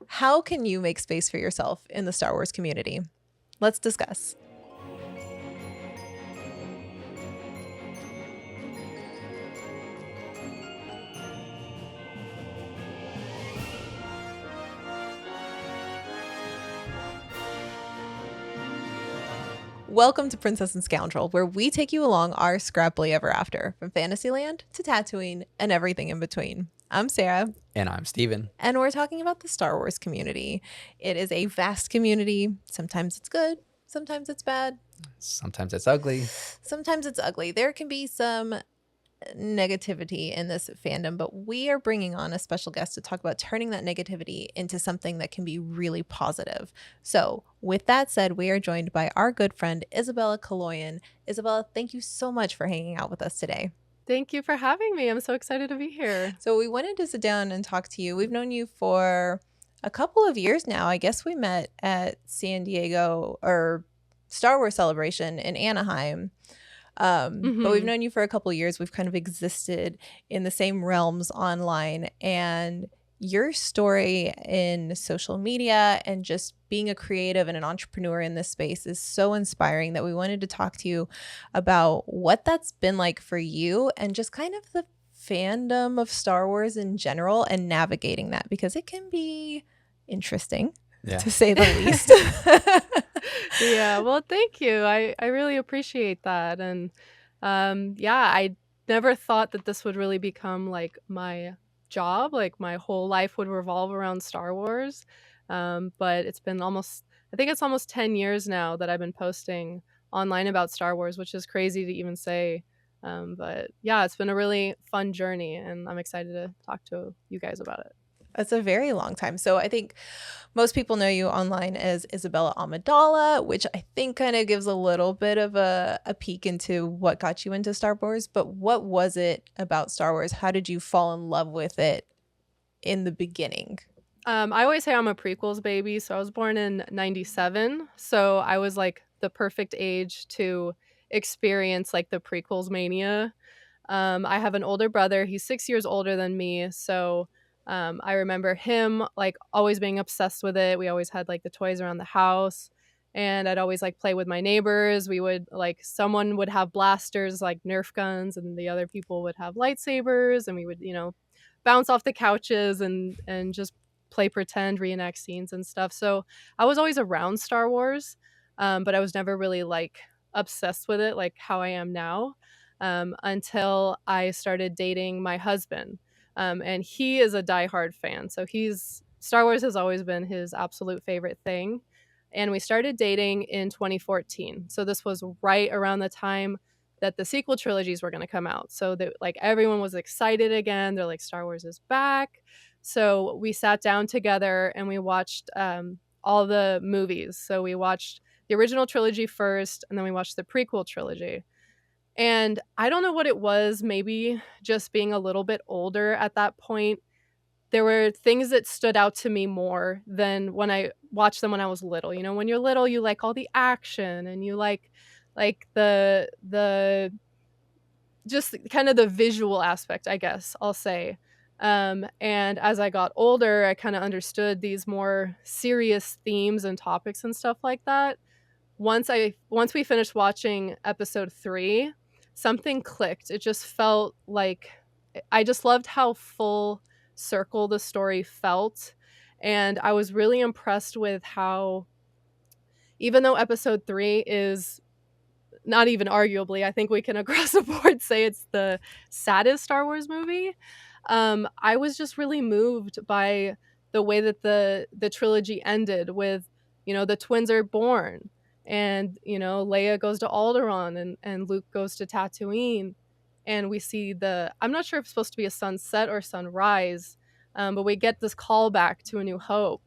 How can you make space for yourself in the Star Wars community? Let's discuss. Welcome to Princess and Scoundrel, where we take you along our scrappily ever after, from Fantasyland to Tatooine and everything in between. I'm Sarah. And I'm Steven. And we're talking about the Star Wars community. It is a vast community. Sometimes it's good, sometimes it's bad. Sometimes it's ugly. Sometimes it's ugly. There can be some negativity in this fandom, but we are bringing on a special guest to talk about turning that negativity into something that can be really positive. So with that said, we are joined by our good friend Isabella Kayolan. Isabella, thank you so much for hanging out with us today. Thank you for having me. I'm so excited to be here. So we wanted to sit down and talk to you. We've known you for a couple of years now. I guess we met at San Diego or Star Wars Celebration in Anaheim. But we've known you for a couple of years. We've kind of existed in the same realms online, and your story in social media and just being a creative and an entrepreneur in this space is so inspiring that we wanted to talk to you about what that's been like for you and just kind of the fandom of Star Wars in general and navigating that, because it can be interesting, to say the least. Yeah, well, thank you. I really appreciate that. And I never thought that this would really become like my job, like my whole life would revolve around Star Wars. But it's been almost 10 years now that I've been posting online about Star Wars, which is crazy to even say. But yeah, it's been a really fun journey, and I'm excited to talk to you guys about it. That's a very long time. So I think most people know you online as Isabella Amidala, which I think kind of gives a little bit of a peek into what got you into Star Wars. But what was it about Star Wars? How did you fall in love with it in the beginning? I always say I'm a prequels baby. So I was born in 97. So I was like the perfect age to experience like the prequels mania. I have an older brother. He's 6 years older than me. So I remember him like always being obsessed with it. We always had like the toys around the house, and I'd always like play with my neighbors. We would like, someone would have blasters like Nerf guns, and the other people would have lightsabers, and we would, bounce off the couches and just play pretend, reenact scenes and stuff. So I was always around Star Wars, but I was never really like obsessed with it like how I am now, until I started dating my husband. And he is a diehard fan. So Star Wars has always been his absolute favorite thing. And we started dating in 2014. So this was right around the time that the sequel trilogies were going to come out. So that like everyone was excited again. They're like, Star Wars is back. So we sat down together and we watched all the movies. So we watched the original trilogy first, and then we watched the prequel trilogy. And I don't know what it was, maybe just being a little bit older at that point. There were things that stood out to me more than when I watched them when I was little. You know, when you're little, you like all the action, and you like the just kind of the visual aspect, I guess I'll say. And as I got older, I kind of understood these more serious themes and topics and stuff like that. Once we finished watching episode 3, something clicked. It just felt like I just loved how full circle the story felt. And I was really impressed with how, even though episode 3 is not even arguably, I think we can across the board say it's the saddest Star Wars movie, I was just really moved by the way that the trilogy ended with, the twins are born, and Leia goes to Alderaan, and Luke goes to Tatooine, and we see I'm not sure if it's supposed to be a sunset or sunrise, but we get this callback to A New Hope,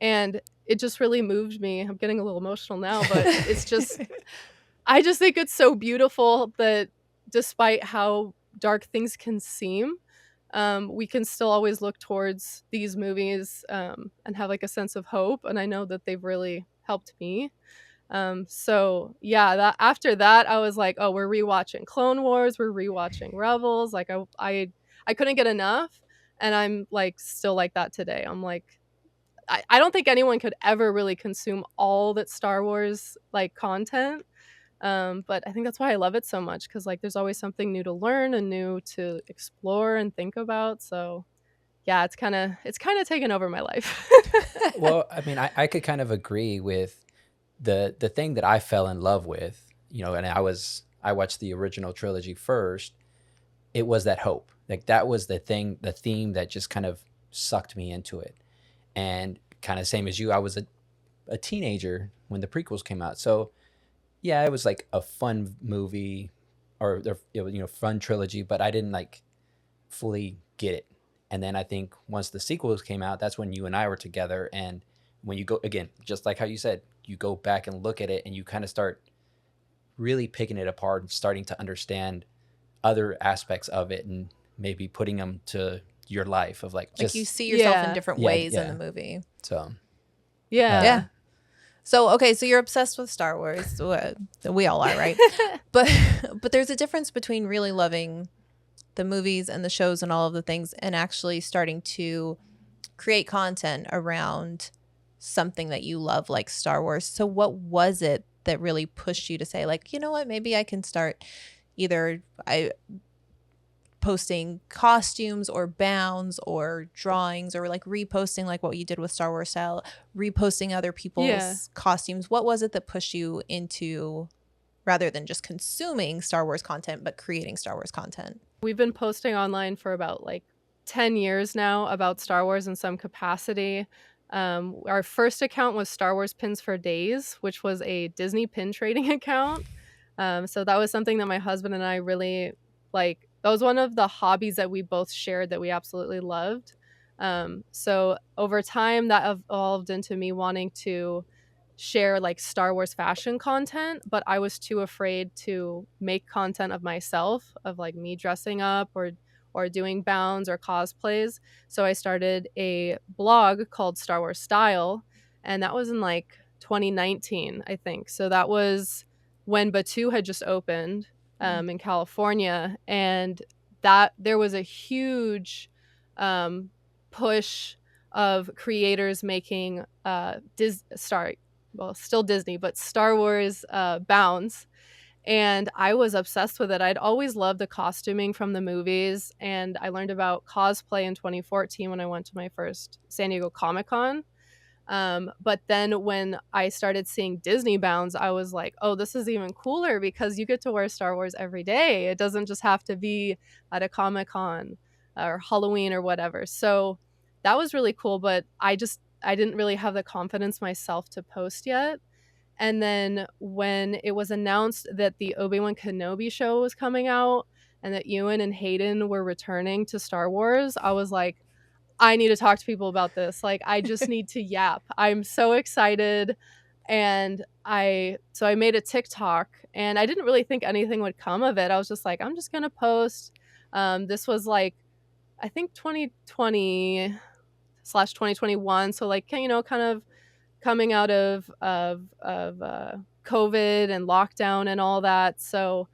and it just really moved me. I'm getting a little emotional now, but it's just I just think it's so beautiful that despite how dark things can seem, we can still always look towards these movies, and have like a sense of hope. And I know that they've really helped me. So yeah, that after that, I was like, oh, we're rewatching Clone Wars, we're rewatching Rebels. Like I couldn't get enough, and I'm like still like that today. I'm like, I don't think anyone could ever really consume all that Star Wars like content. But I think that's why I love it so much, because like there's always something new to learn and new to explore and think about. So yeah, it's kind of taken over my life. Well, I mean, I could kind of agree with the thing that I fell in love with, and I watched the original trilogy first. It was that hope. Like that was the theme that just kind of sucked me into it. And kind of same as you, I was a teenager when the prequels came out. So yeah, it was like a fun movie, or it was, fun trilogy, but I didn't like fully get it. And then I think once the sequels came out, that's when you and I were together. And when you go again, just like how you said, you go back and look at it and you kind of start really picking it apart and starting to understand other aspects of it, and maybe putting them to your life of like Like you just see yourself in Yeah. different yeah, ways in the yeah. movie. So Yeah. Yeah. So okay, so you're obsessed with Star Wars. We all are, right? But but there's a difference between really loving the movies and the shows and all of the things, and actually starting to create content around something that you love, like Star Wars. So what was it that really pushed you to say, like, you know what, maybe I can start either I posting costumes or bounds or drawings, or like reposting, like what you did with Star Wars style, reposting other Yeah. people's costumes. What was it that pushed you into, rather than just consuming Star Wars content, but creating Star Wars content? We've been posting online for about like 10 years now about Star Wars in some capacity. Our first account was Star Wars Pins for Days, which was a Disney pin trading account. So that was something that my husband and I really like. That was one of the hobbies that we both shared that we absolutely loved. So over time, that evolved into me wanting to share like Star Wars fashion content, but I was too afraid to make content of myself, of like me dressing up or doing bounds or cosplays. So I started a blog called Star Wars Style, and that was in like 2019, I think. So that was when Batu had just opened in California, and that there was a huge um, push of creators making well, still Disney, but Star Wars bounds. And I was obsessed with it. I'd always loved the costuming from the movies. And I learned about cosplay in 2014 when I went to my first San Diego Comic Con. But then when I started seeing Disney bounds, I was like, oh, this is even cooler because you get to wear Star Wars every day. It doesn't just have to be at a Comic Con or Halloween or whatever. So that was really cool. But I didn't really have the confidence myself to post yet. And then when it was announced that the Obi-Wan Kenobi show was coming out and that Ewan and Hayden were returning to Star Wars, I was like, I need to talk to people about this. Like, I just need to yap. I'm so excited. And I made a TikTok, and I didn't really think anything would come of it. I was just like, I'm just going to post. This was like, I think 2020 slash 2021. So like, kind of coming out of COVID and lockdown and all that. So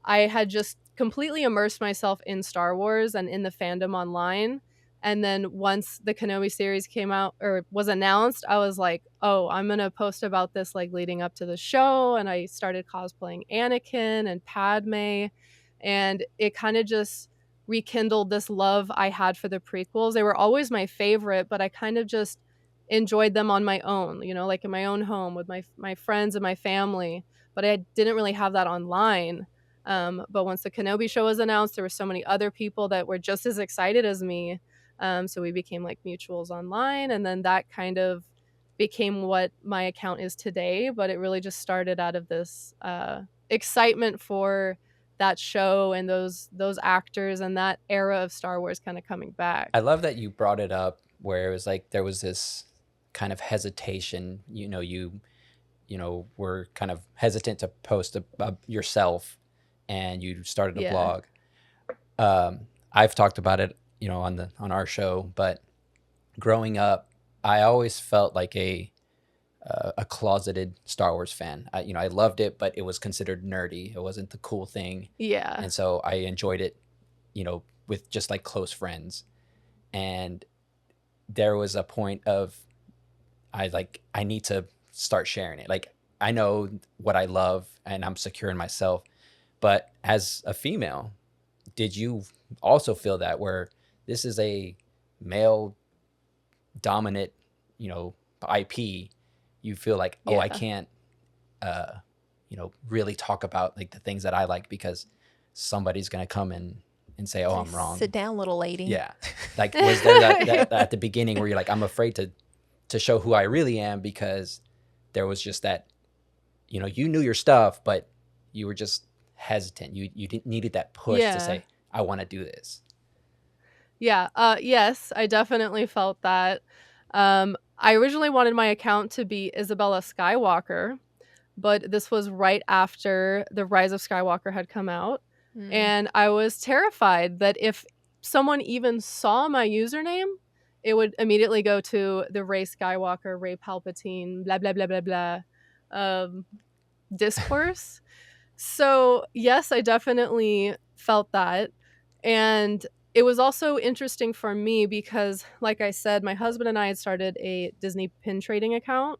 I had just completely immersed myself in Star Wars and in the fandom online. And then once the Kenobi series came out or was announced, I was like, oh, I'm going to post about this like leading up to the show. And I started cosplaying Anakin and Padme. And it kind of just rekindled this love I had for the prequels. They were always my favorite, but I kind of just enjoyed them on my own, like in my own home with my friends and my family. But I didn't really have that online. But once the Kenobi show was announced, there were so many other people that were just as excited as me. So we became like mutuals online, and then that kind of became what my account is today. But it really just started out of this excitement for that show and those actors and that era of Star Wars kind of coming back. I love that you brought it up where it was like there was this kind of hesitation. Were kind of hesitant to post yourself, and you started a Yeah. blog. I've talked about it, on our show, but growing up, I always felt like a closeted Star Wars fan. I loved it, but it was considered nerdy. It wasn't the cool thing, Yeah. and so I enjoyed it, with just like close friends. And there was a point of I need to start sharing it. Like, I know what I love and I'm secure in myself. But as a female, did you also feel that, where this is a male dominant, IP, you feel like, oh, I Yeah. can't, uh, really talk about like the things that I like, because somebody's gonna come and say, oh, Say, I'm wrong. sit down, little lady. Yeah. Like, was there that at the beginning where you're like, I'm afraid to show who I really am, because there was just that, you knew your stuff, but you were just hesitant. You didn't needed that push to Yeah. say, I want to do this. Yeah. Yes, I definitely felt that. I originally wanted my account to be Isabella Skywalker, but this was right after The Rise of Skywalker had come out. Mm. And I was terrified that if someone even saw my username, it would immediately go to the Rey Skywalker, Rey Palpatine, blah, blah, blah, blah, blah discourse. So, yes, I definitely felt that. And it was also interesting for me because, like I said, my husband and I had started a Disney pin trading account.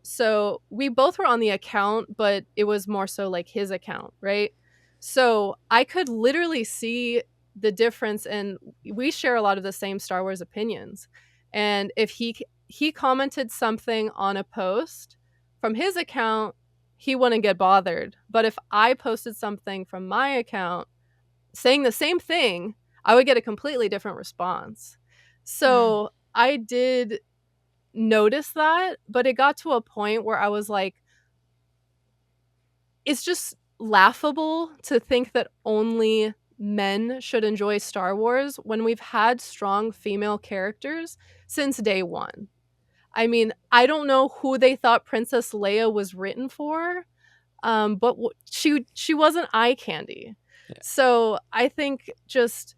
So we both were on the account, but it was more so like his account, right? So I could literally see the difference, and we share a lot of the same Star Wars opinions. And if he commented something on a post from his account, he wouldn't get bothered. But if I posted something from my account saying the same thing, I would get a completely different response. So I did notice that, but it got to a point where I was like, it's just laughable to think that only men should enjoy Star Wars when we've had strong female characters since day one. I mean, I don't know who they thought Princess Leia was written for, but she wasn't eye candy. Yeah. So I think just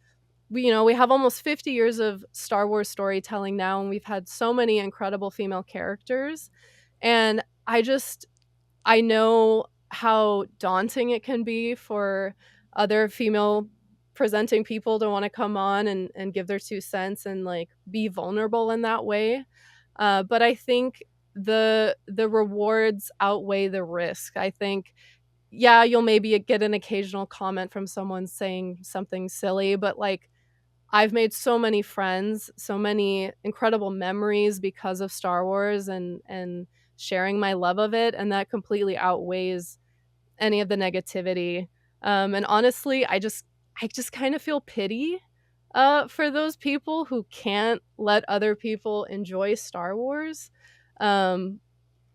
we have almost 50 years of Star Wars storytelling now, and we've had so many incredible female characters, and I know how daunting it can be for other female presenting people to want to come on and give their 2 cents and like be vulnerable in that way. But I think the rewards outweigh the risk. I think, yeah, you'll maybe get an occasional comment from someone saying something silly, but like I've made so many friends, so many incredible memories because of Star Wars and sharing my love of it, and that completely outweighs any of the negativity. And honestly, I just kind of feel pity for those people who can't let other people enjoy Star Wars. Um,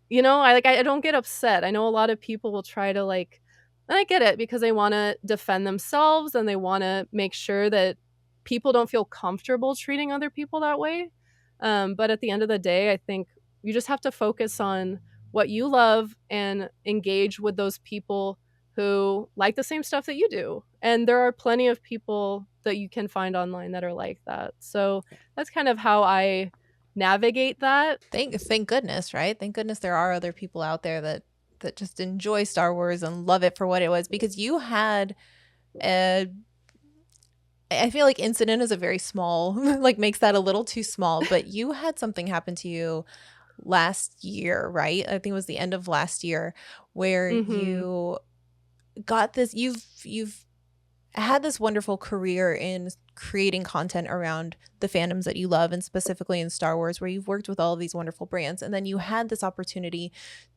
I don't get upset. I know a lot of people will try to like, and I get it because they want to defend themselves and they want to make sure that people don't feel comfortable treating other people that way. But at the end of the day, I think you just have to focus on what you love and engage with those people who like the same stuff that you do. And there are plenty of people that you can find online that are like that. So that's kind of how I navigate that. Thank goodness, right? Thank goodness there are other people out there that just enjoy Star Wars and love it for what it was, because you had a I feel like incident is a very small like makes that a little too small, but you had something happen to you last year, right? I think it was the end of last year, where Mhm. you got this you've had this wonderful career in creating content around the fandoms that you love, and specifically in Star Wars, where you've worked with all of these wonderful brands. And then you had this opportunity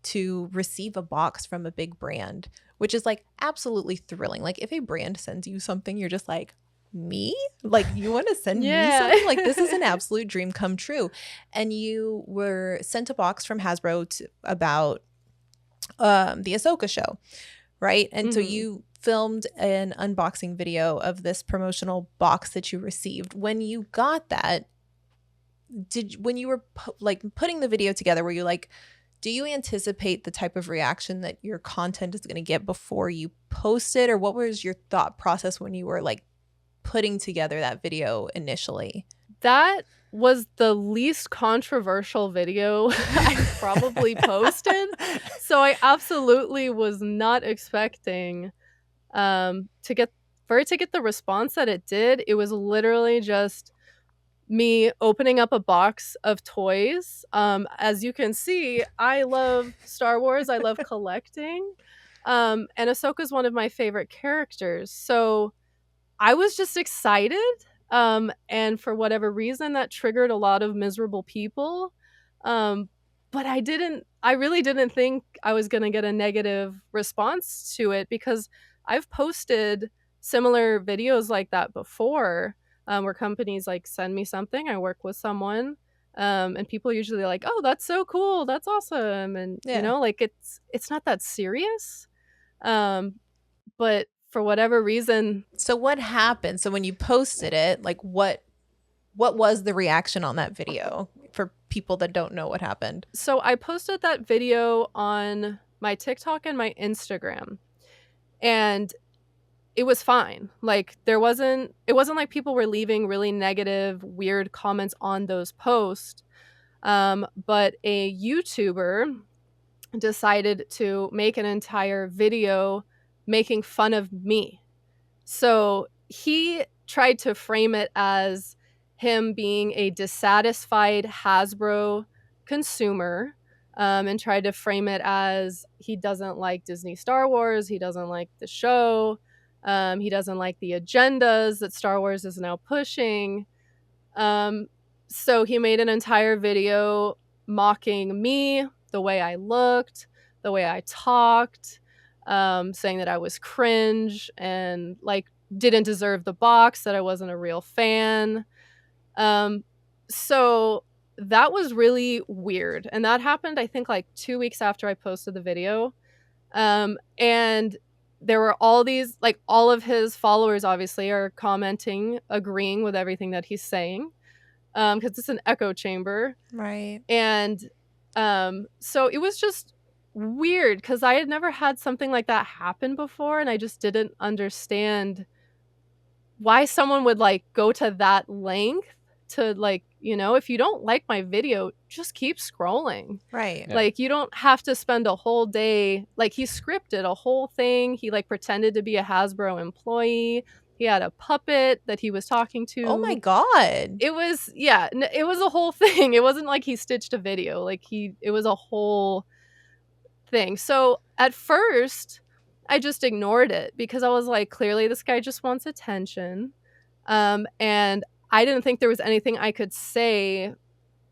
to receive a box from a big brand, which is like absolutely thrilling. Like if a brand sends you something, you're just like, me? Like you want to send me Yeah. something? Like this is an absolute dream come true. And you were sent a box from Hasbro about the Ahsoka show, right? And so Mhm. you filmed an unboxing video of this promotional box that you received. When you got that, when you were like putting the video together, were you like, do you anticipate the type of reaction that your content is going to get before you post it? Or what was your thought process when you were like putting together that video initially? That was the least controversial video I've probably posted. So I absolutely was not expecting to get for it to get the response that it did. It was literally just me opening up a box of toys. As you can see, I love Star Wars. I love collecting. And Ahsoka's one of my favorite characters. So I was just excited. And for whatever reason, that triggered a lot of miserable people. Um, but I really didn't think I was going to get a negative response to it, because I've posted similar videos like that before, where companies like send me something, I work with someone. And people are usually like, "Oh, that's so cool. That's awesome." And Yeah. like it's not that serious. Um, but for whatever reason, So what happened? So when you posted it, like what was the reaction on that video for people that don't know what happened? so I posted that video on my TikTok and my Instagram, and it was fine. Like it wasn't like people were leaving really negative, weird comments on those posts. But a YouTuber decided to make an entire video making fun of me. So he tried to frame it as him being a dissatisfied Hasbro consumer, and tried to frame it as he doesn't like Disney Star Wars, he doesn't like the show, he doesn't like the agendas that Star Wars is now pushing. Um, so he made an entire video mocking me, the way I looked, the way I talked, saying that I was cringe and like didn't deserve the box, that I wasn't a real fan. Um, so that was really weird. And that happened, I think, like 2 weeks after I posted the video. And there were all these, like, all of his followers obviously are commenting, agreeing with everything that he's saying, because it's an echo chamber. Right. And so it was just weird because I had never had something like that happen before, and I just didn't understand why someone would like go to that length to, like, if you don't like my video, just keep scrolling. Right. Yeah. Like, you don't have to spend a whole day. Like, he scripted a whole thing. He like pretended to be a Hasbro employee. He had a puppet that he was talking Oh my to. god. It was, yeah, it was a whole thing. It wasn't like he stitched a video. Like, it was a whole thing. So at first, I just ignored it because I was like, clearly this guy just wants attention. And I didn't think there was anything I could say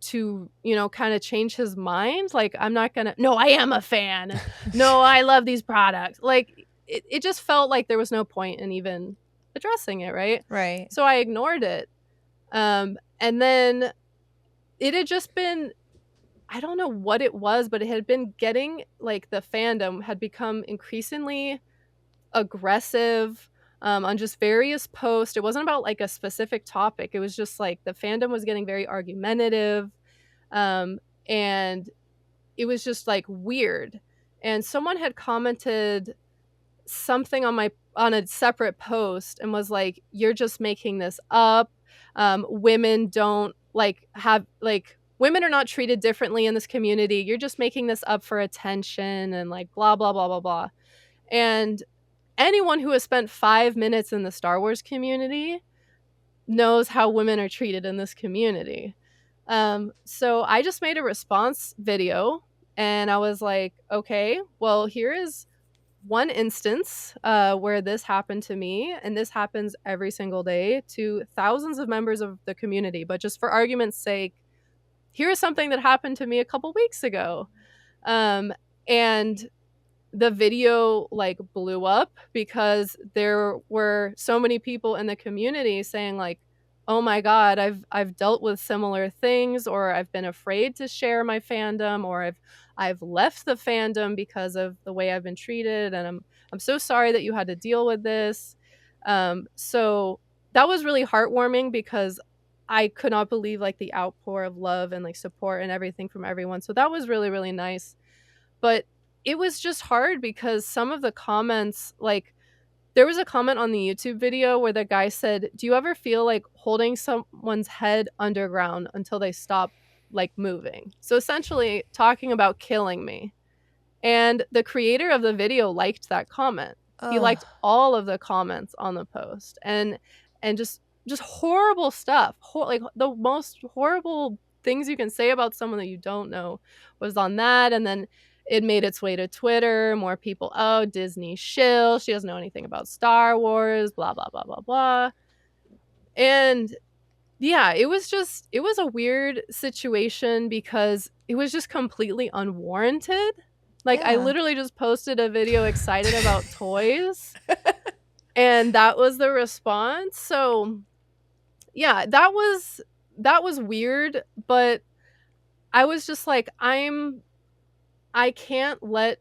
to, kind of change his mind. Like, I'm not gonna, no, I am a fan. No, I love these products. Like, it just felt like there was no point in even addressing it, right? Right. So I ignored it. And then it had just been, I don't know what it was, but it had been getting, like, the fandom had become increasingly aggressive, on just various posts. It wasn't about like a specific topic. It was just like the fandom was getting very argumentative. And it was just like weird. And someone had commented something on a separate post and was like, "You're just making this up. Women don't like have like women are not treated differently in this community. You're just making this up for attention," and like blah blah blah blah blah. And anyone who has spent 5 minutes in the Star Wars community knows how women are treated in this community. So I just made a response video, and I was like, okay, well, here is one instance where this happened to me, and this happens every single day to thousands of members of the community. But just for argument's sake, here is something that happened to me a couple weeks ago. And the video like blew up because there were so many people in the community saying like, "Oh my god, I've dealt with similar things, or I've been afraid to share my fandom, or I've left the fandom because of the way I've been treated, and I'm so sorry that you had to deal with this." So that was really heartwarming because I could not believe like the outpour of love and like support and everything from everyone. So that was really, really nice. But it was just hard because some of the comments, like, there was a comment on the YouTube video where the guy said, "Do you ever feel like holding someone's head underground until they stop like moving?" So essentially talking about killing me. And the creator of the video liked that comment. He Ugh. liked all of the comments on the post. And just just horrible stuff. Like the most horrible things you can say about someone that you don't know was on that. And then it made its way to Twitter. More people, oh, Disney shill. She doesn't know anything about Star Wars, blah, blah, blah, blah, blah. And yeah, it was a weird situation because it was just completely unwarranted. Like, I Yeah. literally just posted a video excited about toys, and that was the response. So, yeah, that was weird, but I was just like, I can't let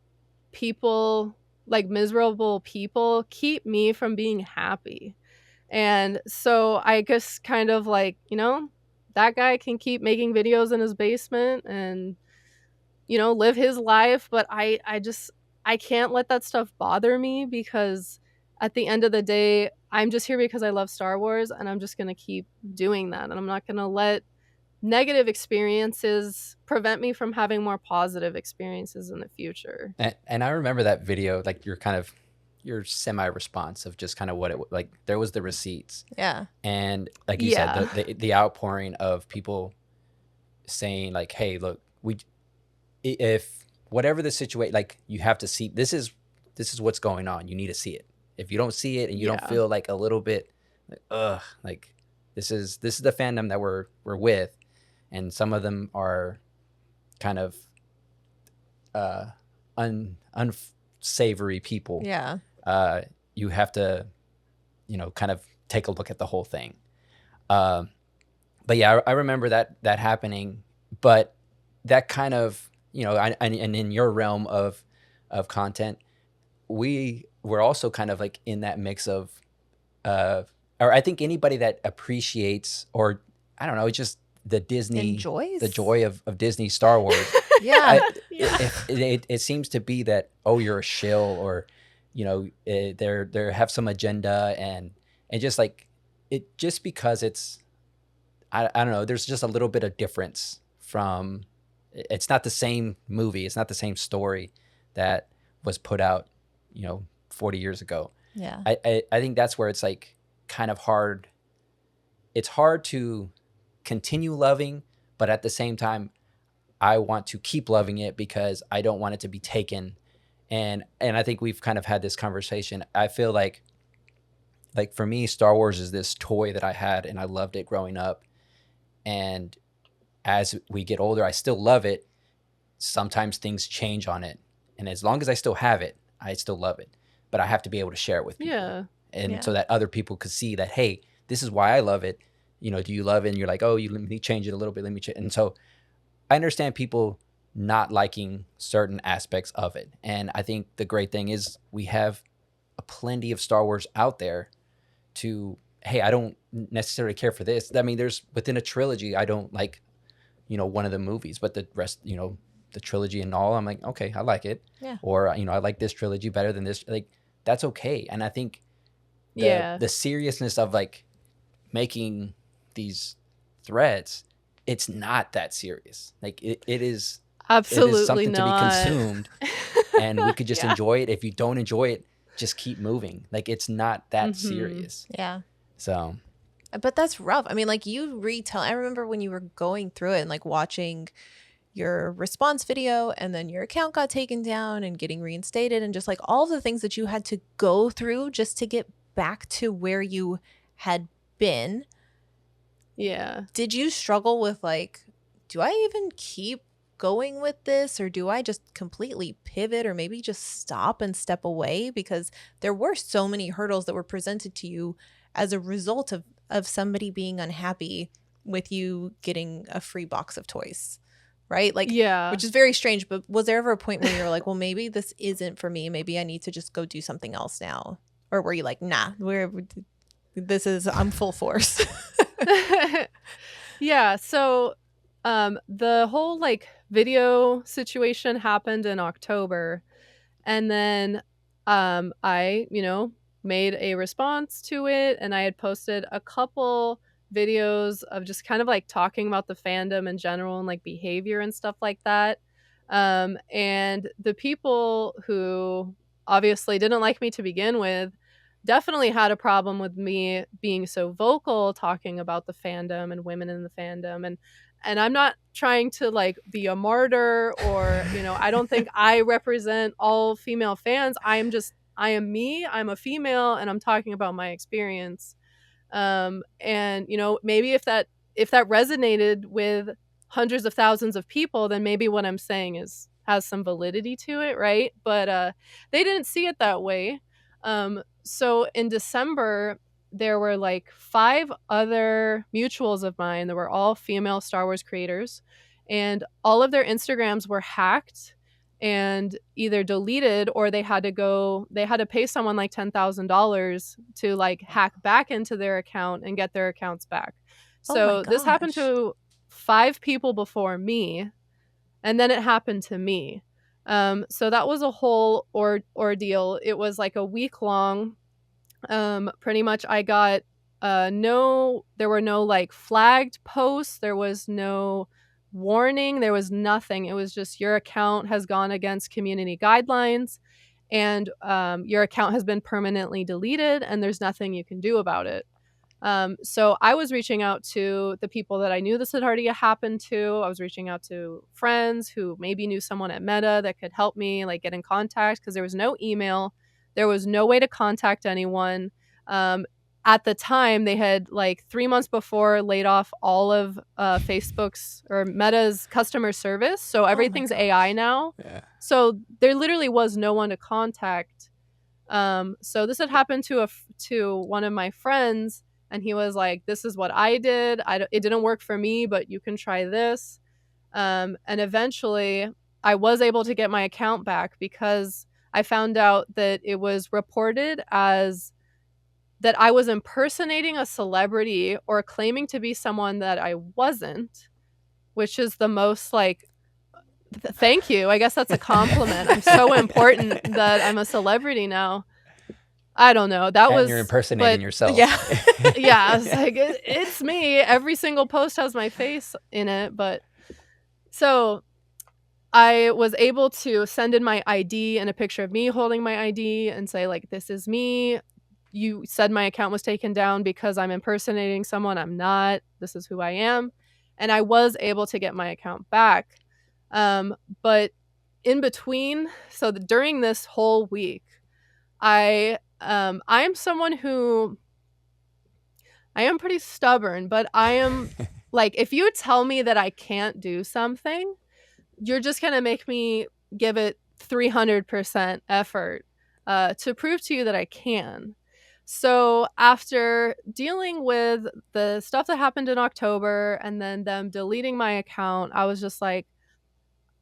people, like miserable people, keep me from being happy. And so I guess kind of like, that guy can keep making videos in his basement and, live his life, but I can't let that stuff bother me because at the end of the day, I'm just here because I love Star Wars and I'm just going to keep doing that. And I'm not going to let negative experiences prevent me from having more positive experiences in the future. And I remember that video, like your semi response of just kind of what it like. There was the receipts, Yeah. and like you said, Yeah. the outpouring of people saying like, "Hey, look, if whatever the situation, like you have to see this is what's going on. You need to see it. If you don't see it and you don't Yeah. feel like a little bit, like, ugh, like this is the fandom that we're with, and some of them are kind of uh unsavory people. Yeah. uh you have to kind of take a look at the whole thing. um but yeah, I remember that happening. But that kind of, and in your realm of content, we were also kind of like in that mix of uh or I think anybody that appreciates, or I don't know, just the Enjoys. joy of Disney Star Wars. Yeah. I Yeah. it seems to be that, oh, you're a shill, or they're have some agenda, and just like it, just because it's, I don't know, there's just a little bit of difference from, it's not the same movie, it's not the same story that was put out 40 years ago. Yeah. I think that's where it's like kind of hard. It's hard to continue loving, but at the same time, I want to keep loving it because I don't want it to be taken. And I think we've kind of had this conversation. I feel like for me, Star Wars is this toy that I had and I loved it growing up. And as we get older, I still love it. Sometimes things change on it. And as long as I still have it, I still love it. But I have to be able to share it with people. Yeah. And Yeah. so that other people could see that, hey, this is why I love it. Do you love it? And you're like, oh, let me change it a little bit. Let me change. And so I understand people not liking certain aspects of it. And I think the great thing is we have a plenty of Star Wars out there to, hey, I don't necessarily care for this. I mean, there's within a trilogy, I don't like, one of the movies, but the rest, the trilogy and all, I'm like, okay, I like it. Yeah. Or, I like this trilogy better than this. Like, that's okay. And I think Yeah. the seriousness of like making these threads, it's not that serious. Like it is Absolutely something to be not. consumed, and we could just Yeah. enjoy it. If you don't enjoy it, just keep moving. Like it's not that Mhm. serious. Yeah. So But that's rough. I mean, like I remember when you were going through it and like watching your response video and then your account got taken down and getting reinstated and just like all the things that you had to go through just to get back to where you had been. Yeah. Did you struggle with like, do I even keep going with this or do I just completely pivot or maybe just stop and step away? Because there were so many hurdles that were presented to you as a result of somebody being unhappy with you getting a free box of toys. Right? Like, Yeah. which is very strange, but was there ever a point where you were like, well, maybe this isn't for me. Maybe I need to just go do something else now? Or were you like, nah, I'm full force? Yeah, so the whole like video situation happened in October, and then I, made a response to it, and I had posted a couple videos of just kind of like talking about the fandom in general and like behavior and stuff like that. And the people who obviously didn't like me to begin with definitely had a problem with me being so vocal talking about the fandom and women in the fandom. And I'm not trying to like be a martyr, or I don't think I represent all female fans. I am me. I'm a female and I'm talking about my experience. And maybe if that resonated with hundreds of thousands of people, then maybe what I'm saying is has some validity to it, right? But they didn't see it that way. So in December, there were like 5 other mutuals of mine that were all female Star Wars creators, and all of their Instagrams were hacked and either deleted, or they had to pay someone like $10,000 to like hack back into their account and get their accounts back. Oh my So this happened gosh. to 5 people before me, and then it happened to me. So that was a whole ordeal. It was like a week long. Pretty much I got no there were no like flagged posts, there was no warning, there was nothing. It was just your account has gone against community guidelines, and your account has been permanently deleted and there's nothing you can do about it. So I was reaching out to the people that I knew this had already happened to. I was reaching out to friends who maybe knew someone at Meta that could help me like get in contact, because there was no email, there was no way to contact anyone. Um, at the time, they had like 3 months before laid off all of Facebook's or Meta's customer service, so Oh my everything's AI gosh. now. Yeah. So there literally was no one to contact. So this had happened to one of my friends, and he was like, "This is what I did. It didn't work for me, but you can try this." And eventually, I was able to get my account back because I found out that it was reported as that I was impersonating a celebrity or claiming to be someone that I wasn't, which is the most like thank you. I guess that's a compliment. I'm so important that I'm a celebrity now. I don't know. That And you're was, impersonating but Yeah. yourself. yeah, it's like it's me. Every single post has my face in it. But so I was able to send in my ID and a picture of me holding my ID and say, like, this is me. You said my account was taken down because I'm impersonating someone. I'm not. This is who I am. And I was able to get my account back. But in between, so during this whole week, I am someone who I am pretty stubborn, but I am like, if you tell me that I can't do something, you're just gonna make me give it 300% effort to prove to you that I can. So after dealing with the stuff that happened in October and then them deleting my account, I was just like,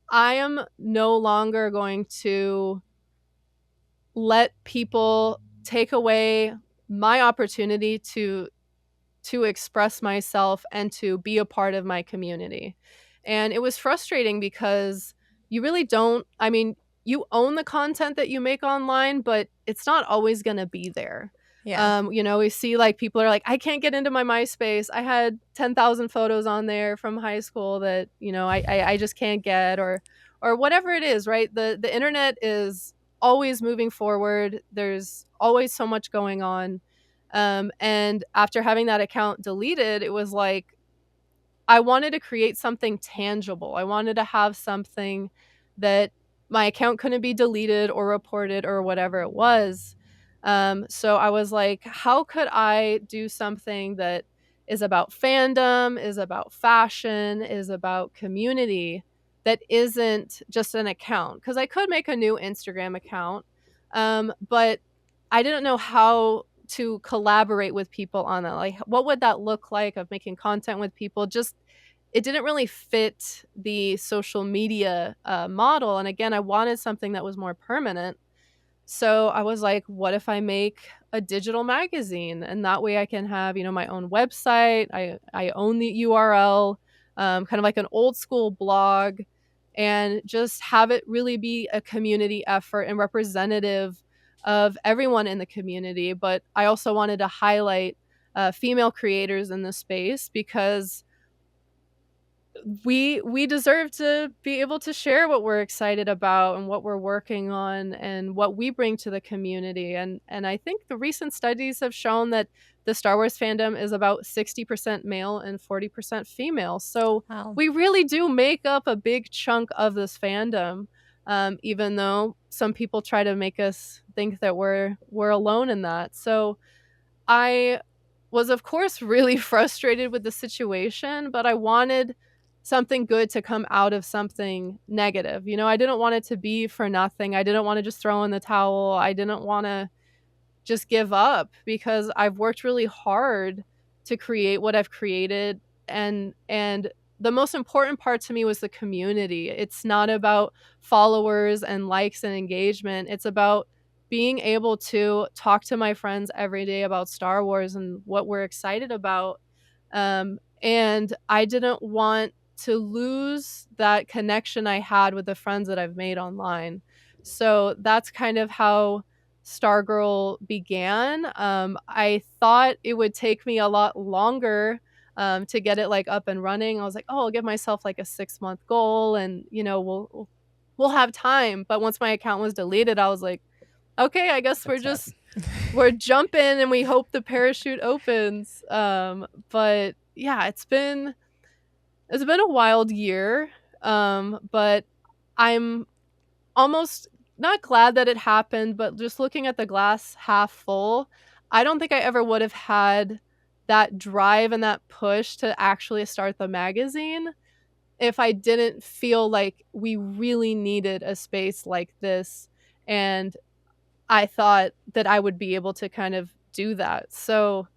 I am no longer going to let people take away my opportunity to express myself and to be a part of my community. And it was frustrating because you really don't, I mean, you own the content that you make online, but it's not always going to be there. Yeah. We see like people are like, I can't get into my MySpace. I had 10,000 photos on there from high school that, I just can't get, or whatever it is, right? The internet is always moving forward. There's always so much going on. And after having that account deleted, it was like I wanted to create something tangible. I wanted to have something that my account couldn't be deleted or reported or whatever it was. So I was like, how could I do something that is about fandom, is about fashion, is about community, that isn't just an account? Because I could make a new Instagram account, but I didn't know how to collaborate with people on that. Like, what would that look like of making content with people? Just it didn't really fit the social media model. And again, I wanted something that was more permanent. So I was like, what if I make a digital magazine? And that way I can have, my own website. I own the URL, kind of like an old school blog, and just have it really be a community effort and representative of everyone in the community. But I also wanted to highlight female creators in the space because we deserve to be able to share what we're excited about and what we're working on and what we bring to the community. And I think the recent studies have shown that the Star Wars fandom is about 60% male and 40% female. So Wow. we really do make up a big chunk of this fandom. Even though some people try to make us think that we're alone in that. So I was, of course, really frustrated with the situation, but I wanted something good to come out of something negative. I didn't want it to be for nothing. I didn't want to just throw in the towel. I didn't want to just give up because I've worked really hard to create what I've created, and the most important part to me was the community. It's not about followers and likes and engagement. It's about being able to talk to my friends every day about Star Wars and what we're excited about. And I didn't want to lose that connection I had with the friends that I've made online. So that's kind of how Stargirl began. I thought it would take me a lot longer to get it like up and running. I was like, oh, I'll give myself like a 6-month goal, and we'll have time. But once my account was deleted, I was like, okay, I guess That's sad. we're jumping and we hope the parachute opens. But yeah, it's been a wild year. But I'm almost not glad that it happened, but just looking at the glass half full, I don't think I ever would have had that drive and that push to actually start the magazine if I didn't feel like we really needed a space like this. And I thought that I would be able to kind of do that. So,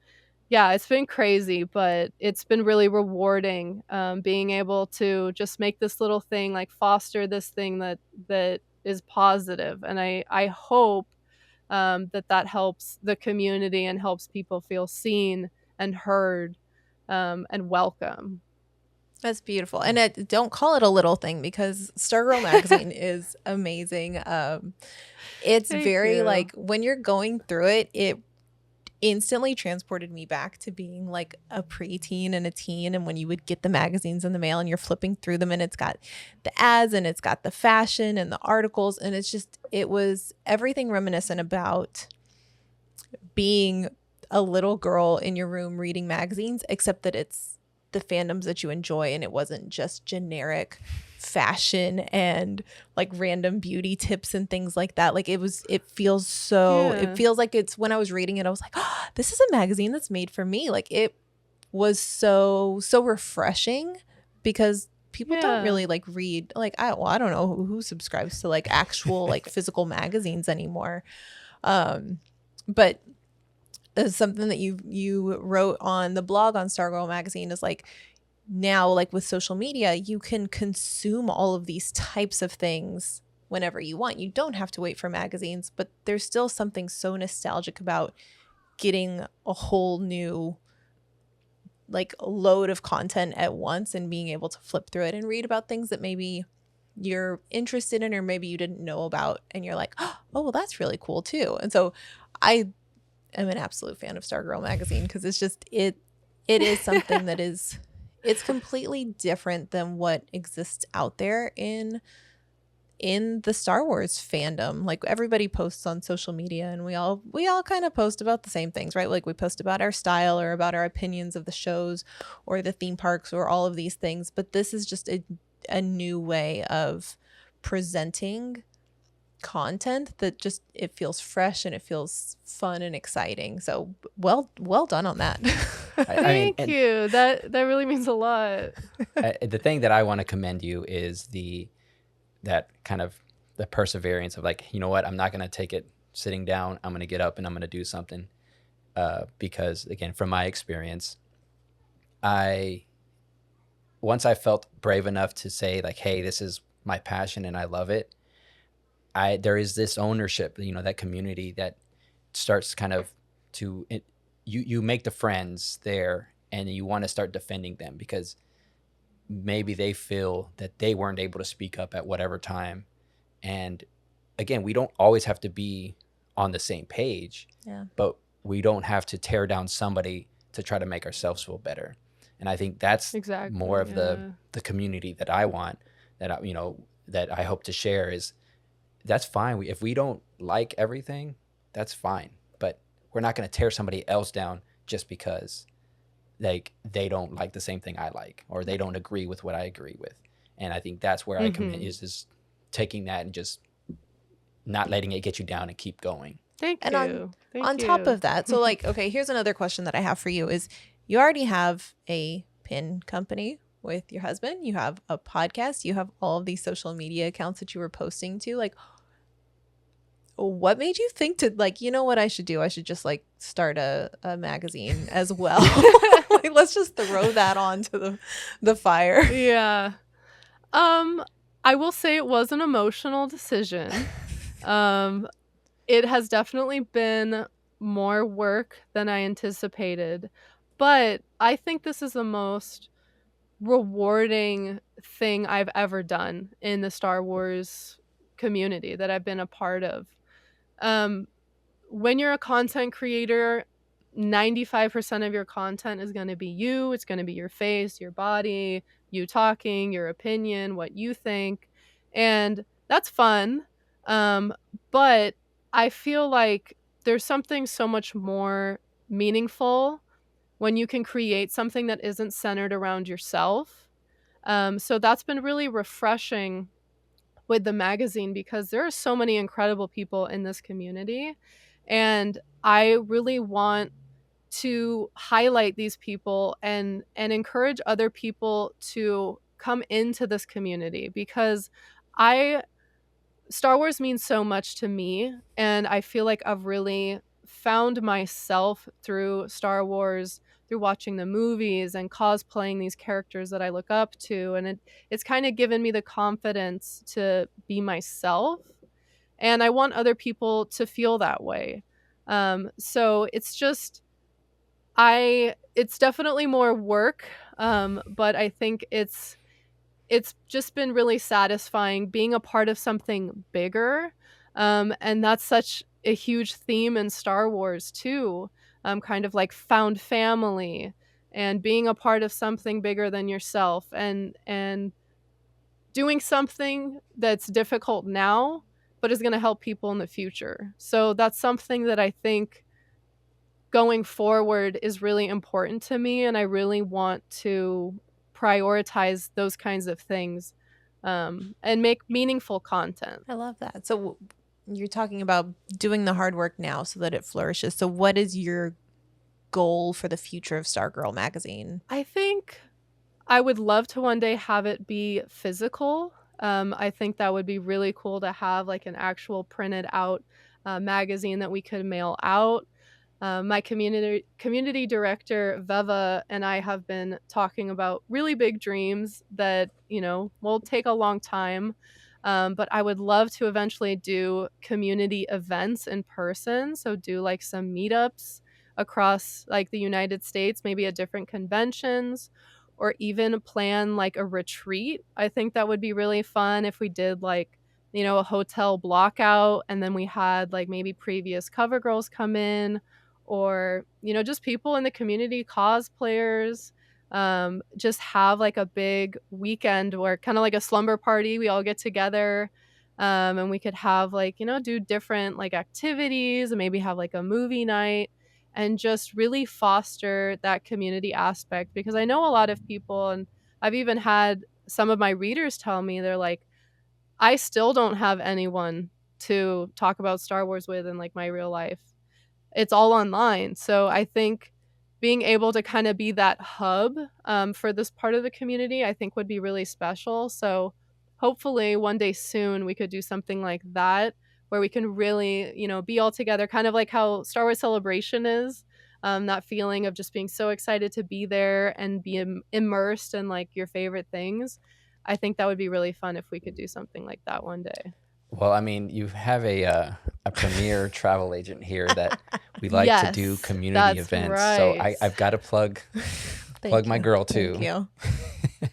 yeah, it's been crazy, but it's been really rewarding, being able to just make this little thing, like foster this thing that is positive. And I hope that helps the community and helps people feel seen and heard, and welcome. That's beautiful. And don't call it a little thing because Stargirl magazine is amazing. It's Thank very you. like when you're going through it, it instantly transported me back to being like a preteen and a teen. And when you would get the magazines in the mail and you're flipping through them and it's got the ads and it's got the fashion and the articles. And it was everything reminiscent about being a little girl in your room reading magazines, except that it's the fandoms that you enjoy and it wasn't just generic fashion and like random beauty tips and things like that. Like it Yeah. feels like it's when I was reading it, I was like, oh, this is a magazine that's made for me. Like it was so refreshing because people don't Yeah. really like read like I don't know who subscribes to like actual like physical magazines anymore. But something that you wrote on the blog on Stargirl magazine is like now like with social media you can consume all of these types of things whenever you want. You don't have to wait for magazines, but there's still something so nostalgic about getting a whole new like load of content at once and being able to flip through it and read about things that maybe you're interested in or maybe you didn't know about and you're like, oh well, that's really cool too. And so I am an absolute fan of Stargirl magazine because it's just it is something that is it's completely different than what exists out there in the Star Wars fandom. Like everybody posts on social media and we all kind of post about the same things, right? Like we post about our style or about our opinions of the shows or the theme parks or all of these things, but this is just a new way of presenting content that just it feels fresh and it feels fun and exciting. So well done on that. I mean, Thank you. That really means a lot. the thing that I want to commend you is that kind of the perseverance of like, you know what, I'm not going to take it sitting down. I'm going to get up and I'm going to do something. Because again, from my experience, I once I felt brave enough to say like, hey, this is my passion and I love it. There is this ownership, that community that starts kind of you make the friends there and you want to start defending them because maybe they feel that they weren't able to speak up at whatever time. And again, we don't always have to be on the same page, Yeah. but we don't have to tear down somebody to try to make ourselves feel better. And I think that's more Exactly. of Yeah. the community that I want, that I, that I hope to share. Is that's fine. If we don't like everything, that's fine. But we're not going to tear somebody else down just because like they don't like the same thing I like, or they don't agree with what I agree with. And I think that's where I commit, Mhm. is taking that and just not letting it get you down and keep going. Thank And you. Thank on top you. of that, so like, okay, here's another question that I have for you is you already have a pin company with your husband, you have a podcast, you have all of these social media accounts that you were posting to. Like, what made you think to like, you know what I should do? I should just like start a magazine as well. Like, let's just throw that onto the fire. Yeah. Um, I will say it was an emotional decision. Um, it has definitely been more work than I anticipated, but I think this is the most rewarding thing I've ever done in the Star Wars community that I've been a part of. Um, when you're a content creator, 95% of your content is going to be you. It's going to be your face, your body, you talking, your opinion, what you think. And that's fun. Um, but I feel like there's something so much more meaningful when you can create something that isn't centered around yourself. So that's been really refreshing with the magazine because there are so many incredible people in this community. And I really want to highlight these people and encourage other people to come into this community because I Star Wars means so much to me, and I feel like I've really found myself through Star Wars, through watching the movies and cosplaying these characters that I look up to, and it's kind of given me the confidence to be myself, and I want other people to feel that way. So it's just it's definitely more work, but I think it's just been really satisfying being a part of something bigger. And that's such a huge theme in Star Wars too. Kind of like found family and being a part of something bigger than yourself and doing something that's difficult now but is going to help people in the future. So that's something that I think going forward is really important to me, and I really want to prioritize those kinds of things, and make meaningful content. I love that. So you're talking about doing the hard work now so that it flourishes. So what is your goal for the future of Stargirl magazine? I think I would love to one day have it be physical. I think that would be really cool to have like an actual printed out magazine that we could mail out. My community director Veva and I have been talking about really big dreams that will take a long time. But I would love to eventually do community events in person. So do like some meetups across like the United States, maybe at different conventions, or even plan like a retreat. I think that would be really fun if we did like a hotel block out and then we had like maybe previous cover girls come in, or just people in the community, cosplayers, just have like a big weekend where kind of like a slumber party, we all get together, and we could have like do different like activities and maybe have like a movie night and just really foster that community aspect, because I know a lot of people, and I've even had some of my readers tell me they're like, I still don't have anyone to talk about Star Wars with in like my real life. It's all online. So I think being able to kind of be that hub, for this part of the community, I think would be really special. So hopefully one day soon we could do something like that where we can really, be all together, kind of like how Star Wars Celebration is. That feeling of just being so excited to be there and be immersed in like your favorite things. I think that would be really fun if we could do something like that one day. Well, I mean, you have a premier travel agent here that we like to do Yes, community that's events. So right. I've got to plug Thank my you. girl Thank too. you.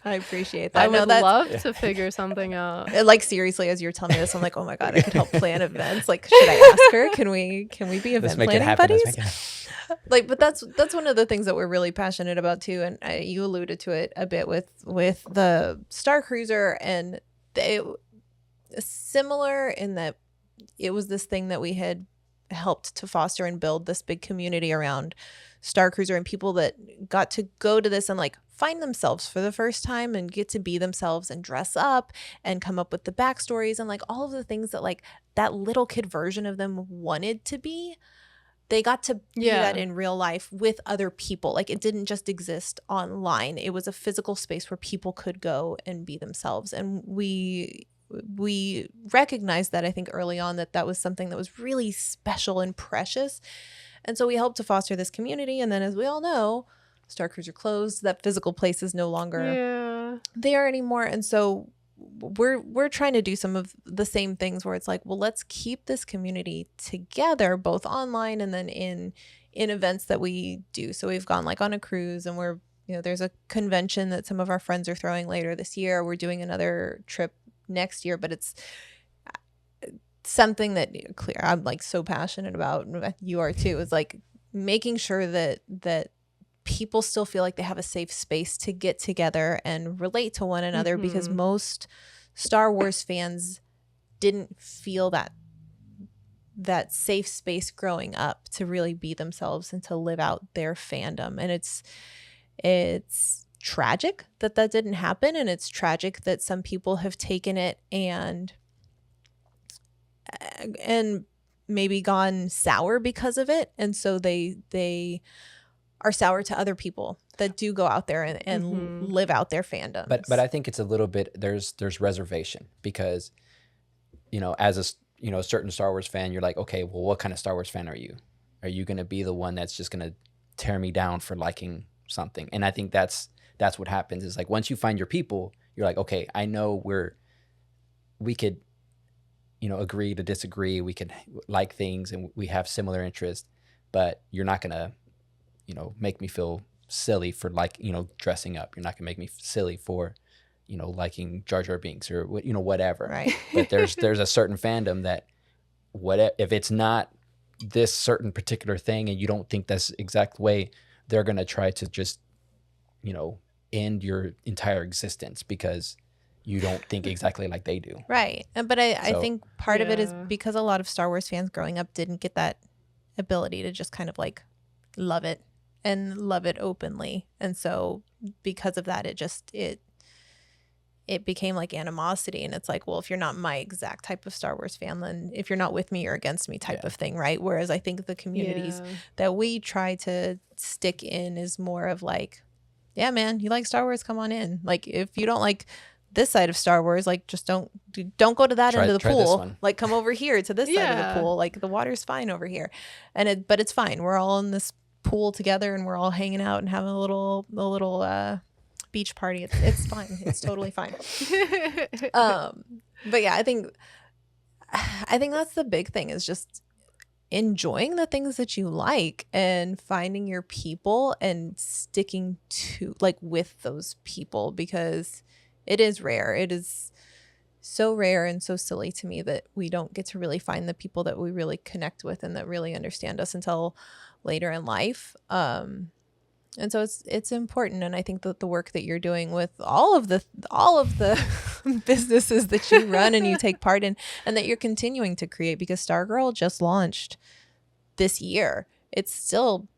I appreciate I that. No, would that's love to figure something out. like seriously, as you're telling me this, I'm like, oh my God, I could help plan events. Like, should I ask her? Can we be Let's event make it planning happen. Let's buddies? make it happen. Like, but that's one of the things that we're really passionate about too. And you alluded to it a bit with the Star Cruiser, and they similar in that it was this thing that we had helped to foster and build this big community around Star Cruiser, and people that got to go to this and like find themselves for the first time and get to be themselves and dress up and come up with the backstories and like all of the things that like that little kid version of them wanted to be. They got to be that Yeah. in real life with other people. Like it didn't just exist online. It was a physical space where people could go and be themselves. And we recognized that, I think, early on, that was something that was really special and precious. And so we helped to foster this community. And then, as we all know, Star Cruiser closed. That physical place is no longer there anymore. And so we're trying to do some of the same things where it's like, well, let's keep this community together, both online and then in events that we do. So we've gone like on a cruise, and we're, there's a convention that some of our friends are throwing later this year. We're doing another trip next year, but it's something that I'm like so passionate about, and you are too, is like making sure that people still feel like they have a safe space to get together and relate to one another, because most Star Wars fans didn't feel that safe space growing up to really be themselves and to live out their fandom. And it's tragic that didn't happen, and it's tragic that some people have taken it and maybe gone sour because of it, and so they are sour to other people that do go out there and live out their fandom. But I think it's a little bit, there's reservation, because as a certain Star Wars fan, you're like, okay, well, what kind of Star Wars fan are you? Are you going to be the one that's just going to tear me down for liking something? And I think that's what happens, is like, once you find your people, you're like, okay, I know we could agree to disagree, we could like things, and we have similar interests, but you're not going to make me feel silly for dressing up. You're not gonna make me silly for liking Jar Jar Binks or whatever. Right. But there's a certain fandom that if it's not this certain particular thing and you don't think that's the exact way, they're gonna try to just end your entire existence because you don't think exactly like they do. Right. But I think part of it is because a lot of Star Wars fans growing up didn't get that ability to just kind of like love it and love it openly. And so because of that, it became like animosity. And it's like, well, if you're not my exact type of Star Wars fan, then if you're not with me, you're against me type of thing, right? Whereas I think the communities that we try to stick in is more of like, yeah, man, you like Star Wars, come on in. Like, if you don't like this side of Star Wars, like, just don't go to that end of the pool. Like, come over here to this side of the pool. Like, the water's fine over here. But it's fine. We're all in this pool together, and we're all hanging out and having a little beach party. It's fine. It's totally fine. But yeah, I think that's the big thing, is just enjoying the things that you like and finding your people and sticking to with those people, because it is rare. It is so rare and so silly to me that we don't get to really find the people that we really connect with and that really understand us until later in life. And so it's important. And I think that the work that you're doing with all of the businesses that you run and you take part in, and that you're continuing to create, because Stargirl just launched this year. It's still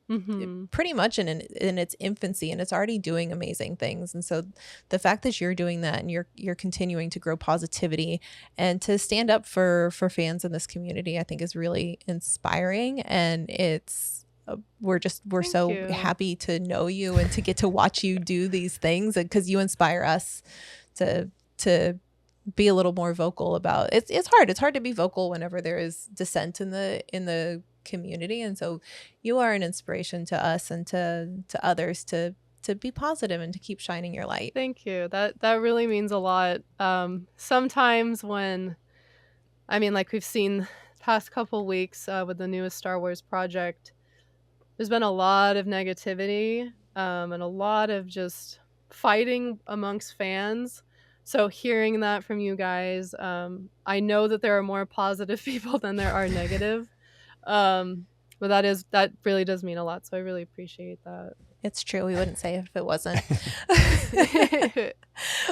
pretty much in its infancy, and it's already doing amazing things. And so the fact that you're doing that and you're continuing to grow positivity and to stand up for fans in this community, I think is really inspiring. And we're so happy to know you and to get to watch you do these things, because you inspire us to be a little more vocal about it. It's hard to be vocal whenever there is dissent in the community, and so you are an inspiration to us and to others to be positive and to keep shining your light. Thank you. That really means a lot. Sometimes like we've seen past couple weeks with the newest Star Wars project, there's been a lot of negativity and a lot of just fighting amongst fans. So hearing that from you guys, I know that there are more positive people than there are negative. But that really does mean a lot. So I really appreciate that. It's true. We wouldn't say it if it wasn't.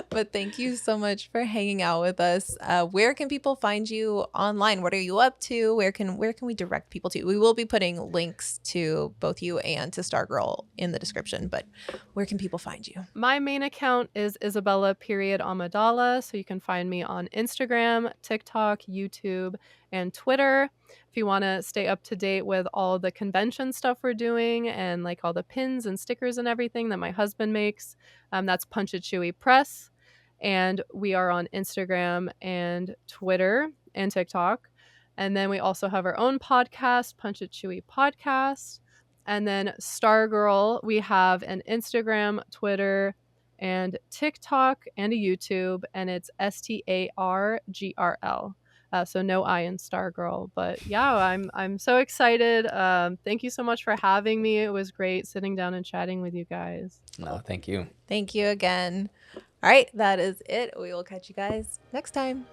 But thank you so much for hanging out with us. Where can people find you online? What are you up to? Where can we direct people to? We will be putting links to both you and to Stargirl in the description, but where can people find you? My main account is Isabella Amidala. So you can find me on Instagram, TikTok, YouTube, and Twitter. If you want to stay up to date with all the convention stuff we're doing and like all the pins and stickers and everything that my husband makes, that's Punch It Chewy Press. And we are on Instagram and Twitter and TikTok. And then we also have our own podcast, Punch It Chewy Podcast. And then Stargirl, we have an Instagram, Twitter, and TikTok and a YouTube, and it's STARGRL. So no I in Stargirl, but yeah, I'm so excited. Thank you so much for having me. It was great sitting down and chatting with you guys. No, thank you. Thank you again. All right, that is it. We will catch you guys next time.